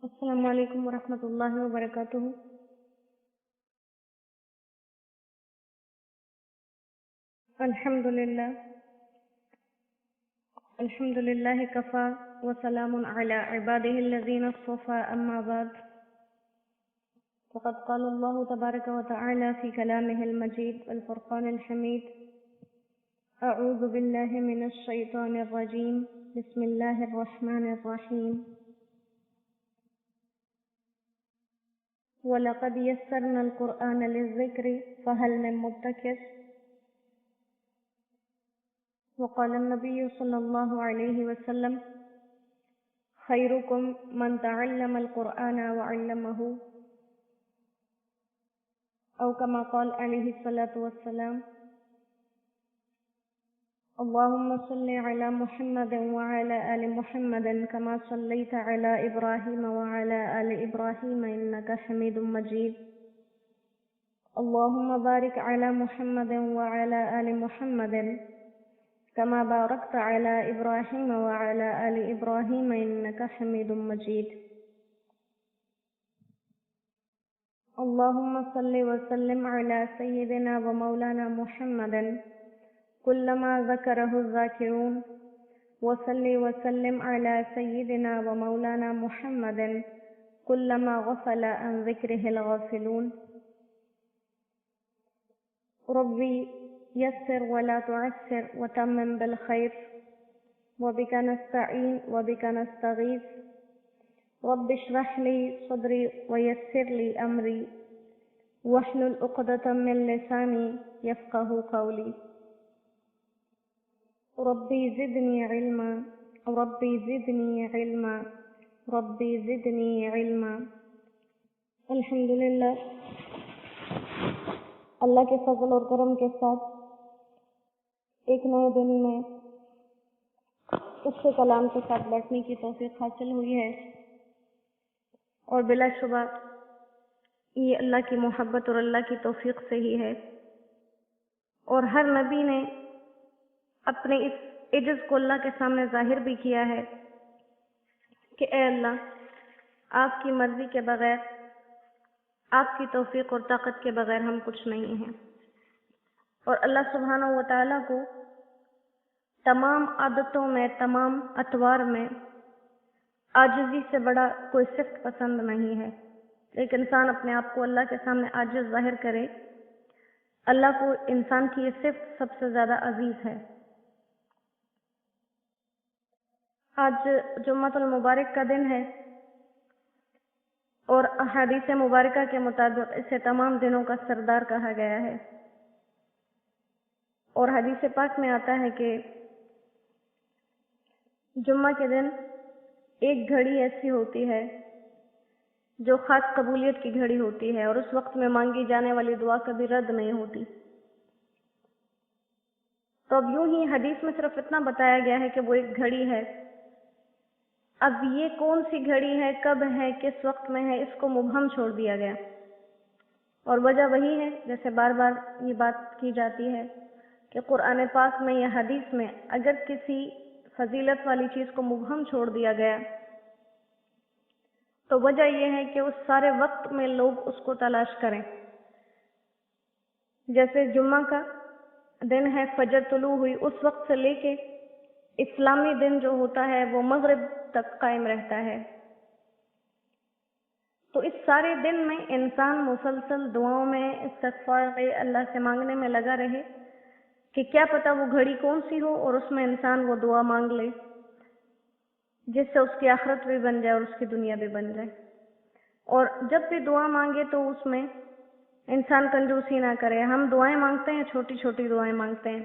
السلام علیکم ورحمۃ اللہ وبرکاتہ۔ الحمد للہ الحمد للہ کفا وسلام علی عبادہ الذین اصطفى اما بعد فقد قال اللہ تبارک وتعالی فی کلامہ المجید والفرقان الحمید اعوذ باللہ من الشیطان الرجیم بسم اللہ الرحمن الرحیم وَلَقَدْ يَسَّرْنَا الْقُرْآنَ لِلذِّكْرِ فَهَلْ مِن مُّدَّكِرٍ وقال النبي صلى الله عليه وسلم خيركم من تعلم القرآن وعلمه أو كما قال عليه الصلاة والسلام اللهم صل على محمد وعلى آل محمد كما صليت على إبراهيم وعلى آل إبراهيم إنك حميد مجيد اللهم بارك على محمد وعلى آل محمد كما باركت على إبراهيم وعلى آل إبراهيم إنك حميد مجيد اللهم صل وسلم على سيدنا ومولانا محمد كلما ذكره الذاكرون وصل وسلم على سيدنا ومولانا محمد كلما غفل عن ذكره الغافلون ربي يسر ولا تعسر وتمم بالخير وبك نستعين وبك نستغيث رب اشرح لي صدري ويسر لي أمري واحلل عقدة من لساني يفقه قولي ربي زدني علما ربي زدني علما ربي زدني علما۔ الحمدللہ اللہ کے فضل اور کرم کے ساتھ ایک نئے دن میں اس کے کلام کے ساتھ بیٹھنے کی توفیق حاصل ہوئی ہے، اور بلا شبہ یہ اللہ کی محبت اور اللہ کی توفیق سے ہی ہے۔ اور ہر نبی نے اپنے اس عجز کو اللہ کے سامنے ظاہر بھی کیا ہے کہ اے اللہ، آپ کی مرضی کے بغیر، آپ کی توفیق اور طاقت کے بغیر ہم کچھ نہیں ہیں۔ اور اللہ سبحانہ و تعالیٰ کو تمام عادتوں میں، تمام اطوار میں عاجزی سے بڑا کوئی صفت پسند نہیں ہے۔ ایک انسان اپنے آپ کو اللہ کے سامنے عاجز ظاہر کرے، اللہ کو انسان کی یہ صفت سب سے زیادہ عزیز ہے۔ آج جمعۃ المبارک کا دن ہے، اور احادیث مبارکہ کے مطابق اسے تمام دنوں کا سردار کہا گیا ہے۔ اور حدیث پاک میں آتا ہے کہ جمعہ کے دن ایک گھڑی ایسی ہوتی ہے جو خاص قبولیت کی گھڑی ہوتی ہے، اور اس وقت میں مانگی جانے والی دعا کبھی رد نہیں ہوتی۔ تو اب یوں ہی حدیث میں صرف اتنا بتایا گیا ہے کہ وہ ایک گھڑی ہے۔ اب یہ کون سی گھڑی ہے، کب ہے، کس وقت میں ہے، اس کو مبہم چھوڑ دیا گیا، اور وجہ وہی ہے جیسے بار بار یہ بات کی جاتی ہے کہ قرآن پاک میں یا حدیث میں اگر کسی فضیلت والی چیز کو مبہم چھوڑ دیا گیا تو وجہ یہ ہے کہ اس سارے وقت میں لوگ اس کو تلاش کریں۔ جیسے جمعہ کا دن ہے، فجر طلوع ہوئی اس وقت سے لے کے اسلامی دن جو ہوتا ہے وہ مغرب تک قائم رہتا ہے، تو اس سارے دن میں انسان مسلسل دعاؤں میں، استغفار میں، اللہ سے مانگنے میں لگا رہے کہ کیا پتہ وہ گھڑی کون سی ہو اور اس میں انسان وہ دعا مانگ لے جس سے اس کی آخرت بھی بن جائے اور اس کی دنیا بھی بن جائے۔ اور جب بھی دعا مانگے تو اس میں انسان کنجوسی نہ کرے۔ ہم دعائیں مانگتے ہیں، چھوٹی چھوٹی دعائیں مانگتے ہیں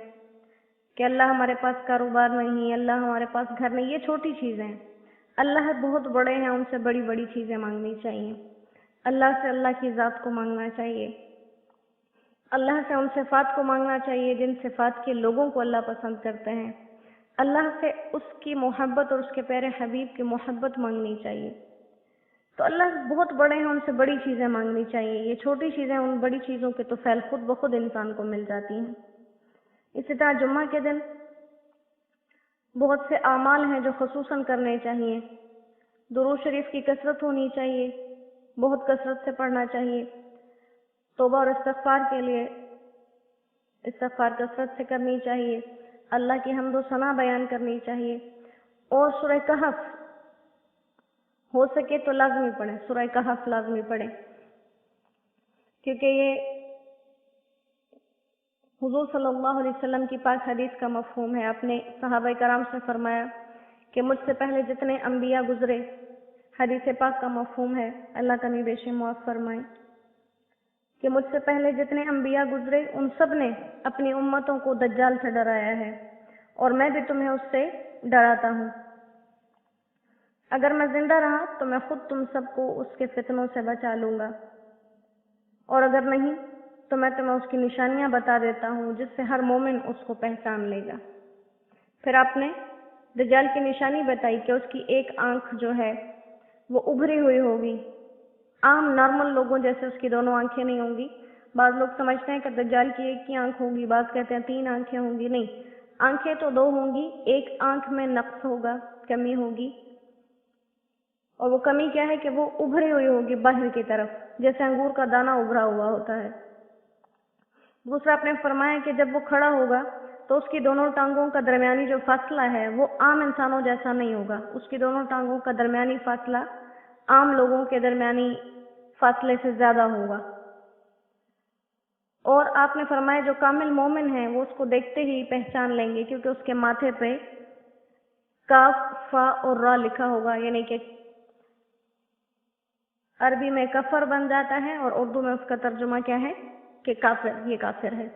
کہ اللہ ہمارے پاس کاروبار نہیں، اللہ ہمارے پاس گھر نہیں، یہ چھوٹی چیزیں ہیں۔ اللہ بہت بڑے ہیں، ان سے بڑی بڑی چیزیں مانگنی چاہیے۔ اللہ سے اللہ کی ذات کو مانگنا چاہیے، اللہ سے ان صفات کو مانگنا چاہیے جن صفات کے لوگوں کو اللہ پسند کرتے ہیں۔ اللہ سے اس کی محبت اور اس کے پیارے حبیب کی محبت مانگنی چاہیے۔ تو اللہ بہت بڑے ہیں، ان سے بڑی چیزیں مانگنی چاہیے۔ یہ چھوٹی چیزیں ان بڑی چیزوں کے تو فعل خود بخود انسان کو مل جاتی ہیں۔ اسی طرح جمعہ کے دن بہت سے اعمال ہیں جو خصوصاً کرنے چاہیے، दुरूद शरीफ की कसरत होनी चाहिए, बहुत कसरत से पढ़ना चाहिए। तौबा और इस्तिग़फ़ार के लिए इस्तिग़फ़ार कसरत से करनी चाहिए। अल्लाह की हम्द व सना बयान करनी चाहिए। और सूरह कहफ हो सके तो लाज़मी पढ़ें, सूरह कहफ लाज़मी पढ़ें, क्योंकि ये हुज़ूर सल्लल्लाहु अलैहि वसल्लम की पाक हदीस का मफ़हूम है। आपने सहाबा कराम से फरमाया कि मुझसे पहले जितने अम्बिया गुजरे, हदीस पाक का मफ़हूम है, अल्लाह का निर्देश मुआफ़ फरमाए, कि मुझसे पहले जितने अम्बिया गुजरे उन सब ने अपनी उम्मतों को दज्जाल से डराया है, और मैं भी तुम्हें उससे डराता हूँ। अगर मैं जिंदा रहा तो मैं खुद तुम सबको उसके फितनों से बचा लूँगा, और अगर नहीं तो मैं तुम्हें उसकी निशानियां बता देता हूँ जिससे हर मोमिन उसको पहचान लेगा। फिर आपने दज्जाल की निशानी बताई कि उसकी एक आंख जो है वो उभरी हुई होगी, आम नॉर्मल लोगों जैसे उसकी दोनों आंखें नहीं होंगी। बाद लोग समझते हैं कि दज्जाल की एक ही आंख होगी, बाद कहते हैं 3 आंखें होंगी। नहीं, आंखें तो 2 होंगी, एक आंख में नक्स होगा, कमी होगी, और वो कमी क्या है कि वो उभरी हुई होगी बाहर की तरफ, जैसे अंगूर का दाना उभरा हुआ होता है। दूसरा आपने फरमाया कि जब वो खड़ा होगा तो उसकी दोनों टांगों का दरमियानी जो फासला है वो आम इंसानों जैसा नहीं होगा, उसकी दोनों टांगों का दरमियानी फासला आम लोगों के दरमियानी फासले से ज्यादा होगा। और आपने फरमाया जो कामिल मोमिन है वो उसको देखते ही पहचान लेंगे, क्योंकि उसके माथे पे काफ, फा और रा लिखा होगा, यानी कि अरबी में कफर बन जाता है और उर्दू में उसका तर्जुमा क्या है कि काफिर, ये काफिर है।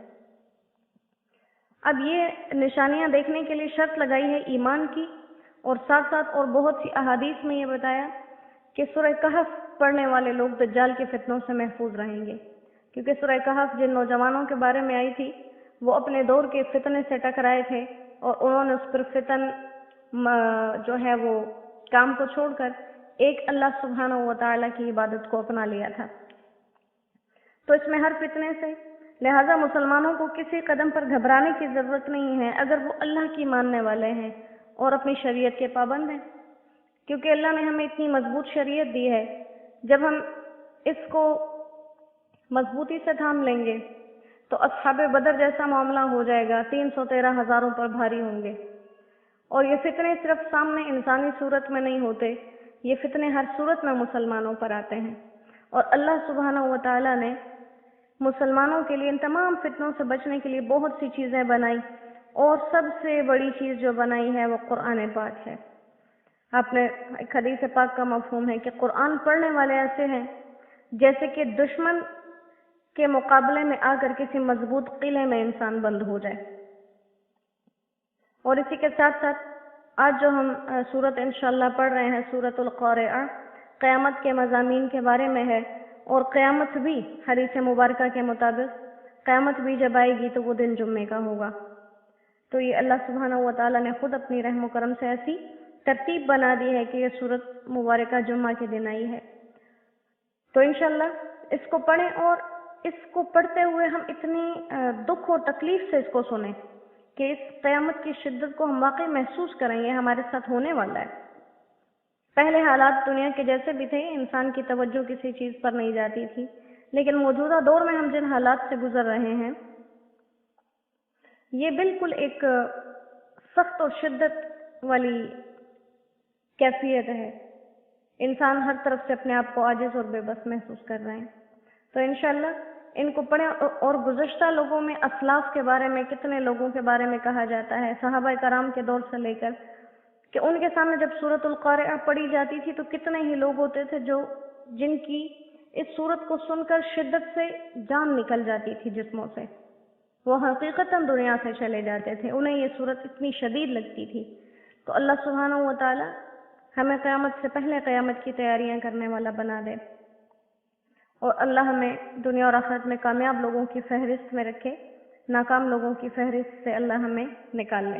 अब ये निशानियां देखने के लिए शर्त लगाई है ईमान की, और साथ साथ और बहुत सी अहादीस में ये बताया कि सूरह कहफ पढ़ने वाले लोग दज्जाल के फितनों से महफूज रहेंगे, क्योंकि सूरह कहफ जिन नौजवानों के बारे में आई थी वो अपने दौर के फितने से टकराए थे और उन्होंने उस पर फितन जो है वो काम को छोड़कर एक अल्लाह सुब्हानहू व तआला की इबादत को अपना लिया था। तो इसमें हर फितने से, लिहाजा मुसलमानों को किसी कदम पर घबराने की जरूरत नहीं है अगर वो अल्लाह की मानने वाले हैं और अपनी शरीयत के पाबंद हैं, क्योंकि अल्लाह ने हमें इतनी मजबूत शरीयत दी है। जब हम इसको मजबूती से थाम लेंगे तो अस्हाबे बदर जैसा मामला हो जाएगा, 313 हजारों पर भारी होंगे। और ये फितने सिर्फ सामने इंसानी सूरत में नहीं होते, ये फितने हर सूरत में मुसलमानों पर आते हैं। और अल्लाह सुब्हानहू व तआला ने मुसलमानों के लिए इन तमाम फितनों से बचने के लिए बहुत सी चीजें बनाई, और सबसे बड़ी चीज जो बनाई है वो कुरान पाक है। आपने एक हदीस पाक का मफहूम है कि कुरान पढ़ने वाले ऐसे हैं जैसे कि दुश्मन के मुकाबले में आकर किसी मजबूत किले में इंसान बंद हो जाए। और इसी के साथ साथ आज जो हम सूरत इंशाअल्लाह पढ़ रहे हैं, सूरतुल क़ारिआ, क़यामत के मज़ामीन के बारे में है। और क़यामत भी हदीस मुबारका के मुताबिक क़यामत भी जब आएगी तो वो दिन जुम्मे का होगा। तो ये अल्लाह सुब्हानहू व तआला ने खुद अपनी रहम करम से ऐसी तरतीब बना दी है कि ये सूरत मुबारका जुम्मा के दिन आई है। तो इंशाअल्लाह इसको पढ़ें, और इसको पढ़ते हुए हम इतनी दुख और तकलीफ से इसको सुने कि इस क़यामत की शिद्दत को हम वाकई महसूस करें, ये हमारे साथ होने वाला है। पहले हालात दुनिया के जैसे भी थे, इंसान की तवज्जो किसी चीज पर नहीं जाती थी, लेकिन मौजूदा दौर में हम जिन हालात से गुजर रहे हैं ये बिल्कुल एक सख्त और शिद्दत वाली कैफियत है। इंसान हर तरफ से अपने आप को आजिज और बेबस महसूस कर रहे हैं। तो इंशाअल्लाह इनको पढ़ें। और गुज़श्ता लोगों में असलाफ के बारे में, कितने लोगों के बारे में कहा जाता है सहाबा कराम के दौर से लेकर, कि उनके सामने जब सूरतुल क़ारिआ पढ़ी जाती थी तो कितने ही लोग होते थे जो जिनकी इस सूरत को सुनकर शिद्दत से जान निकल जाती थी जिस्मों से, वो हकीकतन दुनिया से चले जाते थे, उन्हें ये सूरत इतनी शदीद लगती थी। तो अल्लाह सुब्हानहू व तआला हमें क़यामत से पहले क़यामत की तैयारियां करने वाला बना दे, और अल्लाह हमें दुनिया और आखिरत में कामयाब लोगों की फहरिस्त में रखे, नाकाम लोगों की फहरिस्त से अल्लाह हमें निकाल ले।